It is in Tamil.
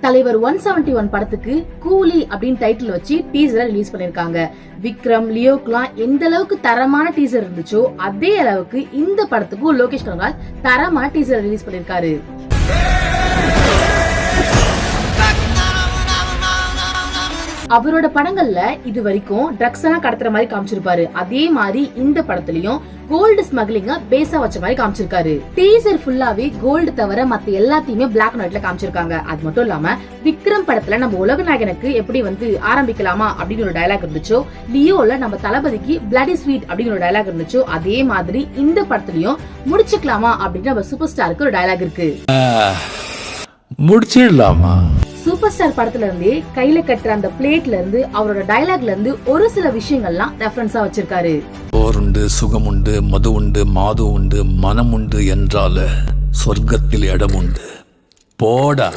தலைவர் 171 படத்துக்கு கூலி அப்படின்னு டைட்டில் வச்சு டீசரை ரிலீஸ் பண்ணிருக்காங்க. விக்ரம், லியோக்குலாம் எந்த அளவுக்கு தரமான டீசர் இருந்துச்சோ அதே அளவுக்கு இந்த படத்துக்கும் லோகேஷ் கனகராஜ் தரமான டீசர் ரிலீஸ் பண்ணிருக்காரு. அவரோட படங்கள்ல இது வரைக்கும் ட்ரக்ஸ் எல்லாம் கடத்துற மாதிரி காமிச்சிருப்பாரு. அதே மாதிரி இந்த படத்துலயும் கோல்டு ஸ்மக்லிங்க பேஸா வச்ச மாதிரி காமிச்சிருக்காரு. டீசர் ஃபுல்லாவே கோல்டு தவிர மத்த எல்லாத்தையுமே பிளாக் அண்ட் ஒயிட்ல காமிச்சிருக்காங்க. அது மட்டும் இல்லாம விக்ரம் படத்துல நம்ம உலகநாயகனுக்கு எப்படி ஆரம்பிக்கலாமா அப்படின்னு ஒரு டயலாக் இருந்துச்சோ, லியோல நம்ம தளபதிக்கு பிளடி ஸ்வீட் அப்படின்னு ஒரு டயலாக் இருந்துச்சோ, அதே மாதிரி இந்த படத்துலயும் முடிச்சுக்கலாமா அப்படின்னு நம்ம சூப்பர் ஸ்டாருக்கு ஒரு டயலாக் இருக்கு. முடிச்சிடலாமா? சூப்பர் ஸ்டார் படத்துல இருந்து கையில கட்டுற அந்த பிளேட்ல இருந்து அவரோட டயலாக்ல இருந்து ஒரு சில விஷயங்கள்லாம் ரெஃபரன்ஸா வச்சிருக்காரு. போருண்டு, சுகமுண்டு, மது உண்டு, மாது உண்டு, மனம் உண்டு என்றால சொர்க்கத்தில் இடம் உண்டு. போடா.